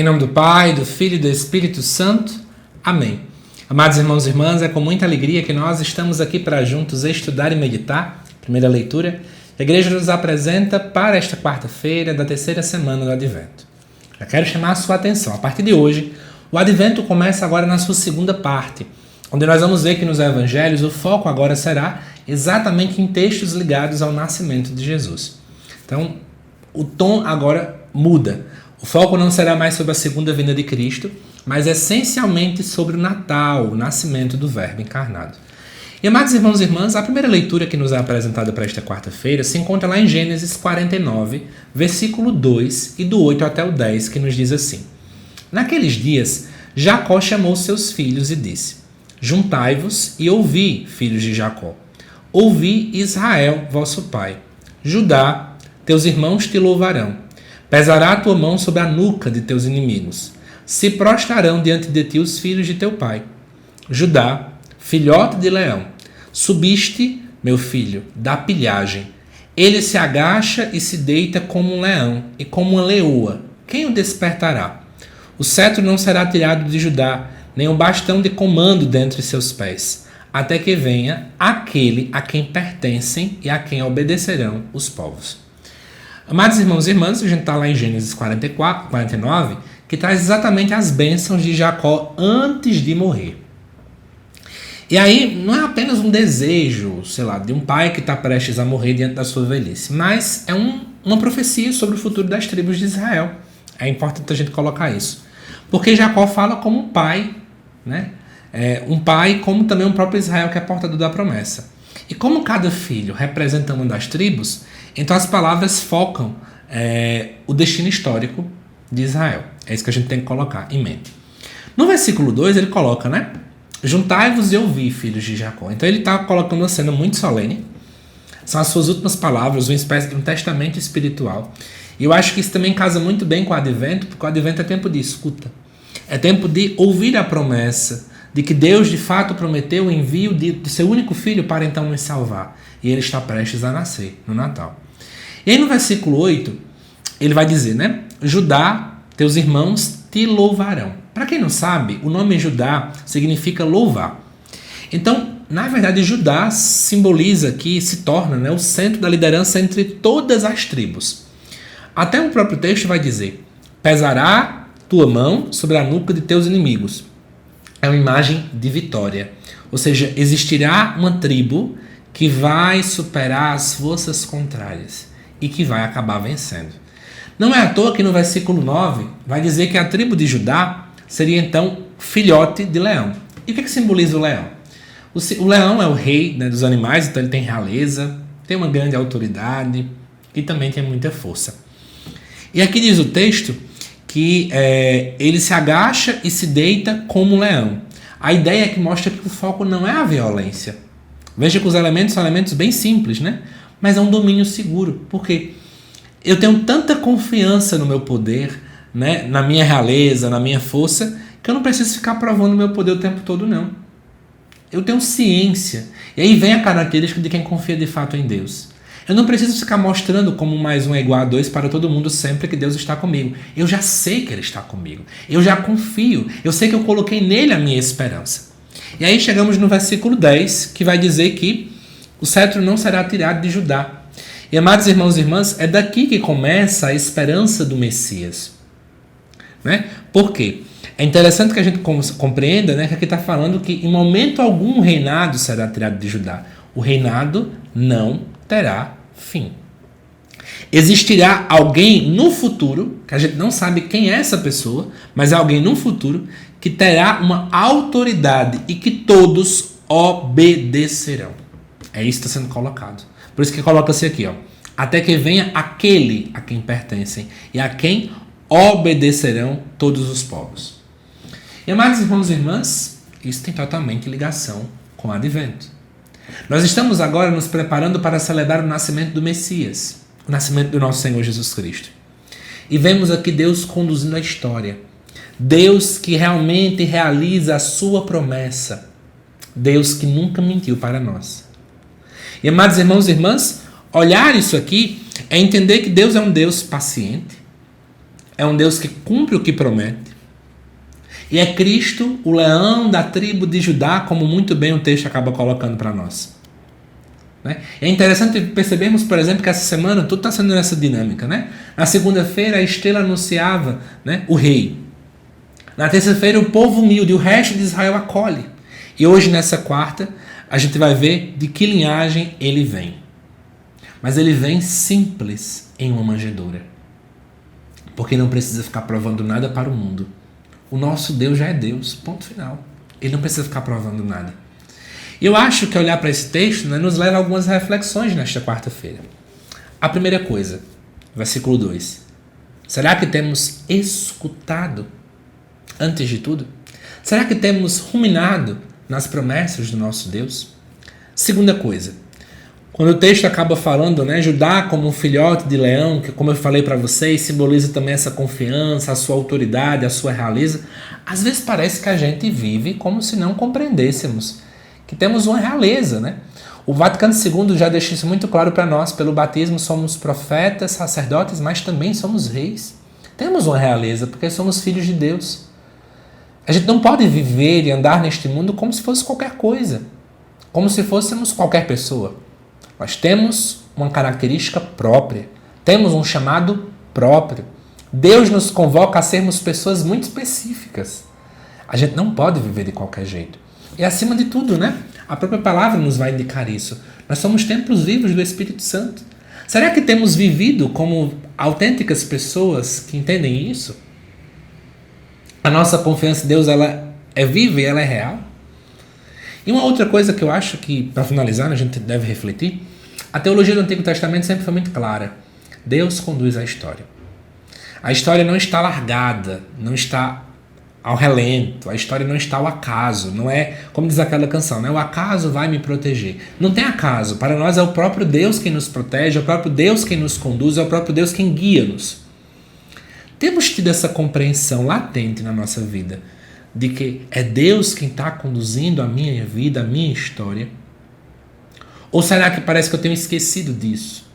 Em nome do Pai, do Filho e do Espírito Santo. Amém. Amados irmãos e irmãs, é com muita alegria que nós estamos aqui para juntos estudar e meditar. Primeira leitura, a igreja nos apresenta para esta quarta-feira da terceira semana do Advento. Já quero chamar a sua atenção. A partir de hoje, o Advento começa agora na sua segunda parte, onde nós vamos ver que nos evangelhos o foco agora será exatamente em textos ligados ao nascimento de Jesus. Então, o tom agora muda. O foco não será mais sobre a segunda vinda de Cristo, mas essencialmente sobre o Natal, o nascimento do Verbo encarnado. E, amados irmãos e irmãs, a primeira leitura que nos é apresentada para esta quarta-feira se encontra lá em Gênesis 49, versículo 2 e do 8 até o 10, que nos diz assim: Naqueles dias, Jacó chamou seus filhos e disse: Juntai-vos e ouvi, filhos de Jacó. Ouvi, Israel, vosso pai. Judá, teus irmãos te louvarão. Pesará a tua mão sobre a nuca de teus inimigos. Se prostrarão diante de ti os filhos de teu pai. Judá, filhote de leão, subiste, meu filho, da pilhagem. Ele se agacha e se deita como um leão e como uma leoa. Quem o despertará? O cetro não será tirado de Judá, nem o bastão de comando dentre seus pés, até que venha aquele a quem pertencem e a quem obedecerão os povos. Amados irmãos e irmãs, a gente está lá em Gênesis 49, que traz exatamente as bênçãos de Jacó antes de morrer. E aí, não é apenas um desejo, de um pai que está prestes a morrer diante da sua velhice, mas é uma profecia sobre o futuro das tribos de Israel. É importante a gente colocar isso. Porque Jacó fala como um pai, né? Um pai como também o próprio Israel, que é portador da promessa. E como cada filho representa uma das tribos, então as palavras focam o destino histórico de Israel. É isso que a gente tem que colocar em mente. No versículo 2 ele coloca, Juntai-vos e ouvi, filhos de Jacó. Então ele está colocando uma cena muito solene. São as suas últimas palavras, uma espécie de um testamento espiritual. E eu acho que isso também casa muito bem com o Advento, porque o Advento é tempo de escuta. É tempo de ouvir a promessa de que Deus de fato prometeu o envio de seu único filho para então nos salvar. E ele está prestes a nascer no Natal. E aí no versículo 8, ele vai dizer, Judá, teus irmãos te louvarão. Para quem não sabe, o nome Judá significa louvar. Então, na verdade, Judá simboliza aqui, se torna o centro da liderança entre todas as tribos. Até o próprio texto vai dizer: pesará tua mão sobre a nuca de teus inimigos. É uma imagem de vitória. Ou seja, existirá uma tribo que vai superar as forças contrárias e que vai acabar vencendo. Não é à toa que no versículo 9 vai dizer que a tribo de Judá seria então filhote de leão. E o que simboliza o leão? O leão é o rei dos animais, então ele tem realeza, tem uma grande autoridade e também tem muita força. E aqui diz o texto que ele se agacha e se deita como um leão. A ideia é que mostra que o foco não é a violência. Veja que os elementos são elementos bem simples, mas é um domínio seguro. Por quê? Eu tenho tanta confiança no meu poder, na minha realeza, na minha força, que eu não preciso ficar provando o meu poder o tempo todo, não. Eu tenho ciência. E aí vem a característica de quem confia de fato em Deus. Eu não preciso ficar mostrando como 1 mais 1 é igual a 2 para todo mundo sempre que Deus está comigo. Eu já sei que Ele está comigo. Eu já confio. Eu sei que eu coloquei nele a minha esperança. E aí chegamos no versículo 10, que vai dizer que o cetro não será tirado de Judá. E, amados irmãos e irmãs, é daqui que começa a esperança do Messias. Por quê? É interessante que a gente compreenda que aqui está falando que em momento algum o reinado será tirado de Judá. O reinado não terá fim. Existirá alguém no futuro, que a gente não sabe quem é essa pessoa, mas é alguém no futuro que terá uma autoridade e que todos obedecerão. É isso que está sendo colocado. Por isso que coloca-se aqui, até que venha aquele a quem pertencem e a quem obedecerão todos os povos. E, amados irmãos e irmãs, isso tem totalmente ligação com o Advento. Nós estamos agora nos preparando para celebrar o nascimento do Messias, o nascimento do nosso Senhor Jesus Cristo. E vemos aqui Deus conduzindo a história. Deus que realmente realiza a sua promessa. Deus que nunca mentiu para nós. E, amados irmãos e irmãs, olhar isso aqui é entender que Deus é um Deus paciente, é um Deus que cumpre o que promete. E é Cristo, o leão da tribo de Judá, como muito bem o texto acaba colocando para nós. Né? É interessante percebermos, por exemplo, que essa semana tudo está sendo nessa dinâmica. Né? Na segunda-feira a estrela anunciava, né, o rei. Na terça-feira o povo humilde, o resto de Israel acolhe. E hoje, nessa quarta, a gente vai ver de que linhagem ele vem. Mas ele vem simples em uma manjedoura. Porque não precisa ficar provando nada para o mundo. O nosso Deus já é Deus, ponto final. Ele não precisa ficar provando nada. E eu acho que olhar para esse texto, né, nos leva a algumas reflexões nesta quarta-feira. A primeira coisa, versículo 2. Será que temos escutado antes de tudo? Será que temos ruminado nas promessas do nosso Deus? Segunda coisa, quando o texto acaba falando, né, Judá como um filhote de leão, que como eu falei para vocês, simboliza também essa confiança, a sua autoridade, a sua realeza, às vezes parece que a gente vive como se não compreendêssemos que temos uma realeza, né? O Vaticano II já deixa isso muito claro para nós. Pelo batismo somos profetas, sacerdotes, mas também somos reis. Temos uma realeza porque somos filhos de Deus. A gente não pode viver e andar neste mundo como se fosse qualquer coisa, como se fôssemos qualquer pessoa. Nós temos uma característica própria, temos um chamado próprio. Deus nos convoca a sermos pessoas muito específicas. A gente não pode viver de qualquer jeito. E acima de tudo, né? A própria palavra nos vai indicar isso. Nós somos templos vivos do Espírito Santo. Será que temos vivido como autênticas pessoas que entendem isso? A nossa confiança em Deus, ela é viva e ela é real? E uma outra coisa que eu acho que, para finalizar, a gente deve refletir, a teologia do Antigo Testamento sempre foi muito clara. Deus conduz a história. A história não está largada, não está ao relento, a história não está ao acaso, não é, como diz aquela canção, né? O acaso vai me proteger. Não tem acaso, para nós é o próprio Deus quem nos protege, é o próprio Deus quem nos conduz, é o próprio Deus quem guia-nos. Temos tido essa compreensão latente na nossa vida, de que é Deus quem está conduzindo a minha vida, a minha história? Ou será que parece que eu tenho esquecido disso?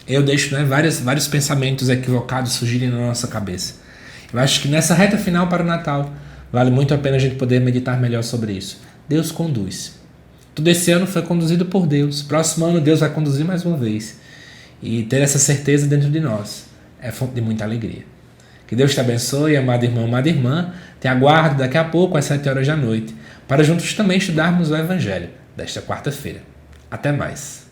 Eu deixo, né, vários pensamentos equivocados surgirem na nossa cabeça. Eu acho que nessa reta final para o Natal, vale muito a pena a gente poder meditar melhor sobre isso. Deus conduz. Tudo esse ano foi conduzido por Deus. Próximo ano Deus vai conduzir mais uma vez. E ter essa certeza dentro de nós é fonte de muita alegria. Que Deus te abençoe, amado irmão, amada irmã. Te aguardo daqui a pouco às 7 horas da noite, para juntos também estudarmos o Evangelho desta quarta-feira. Até mais.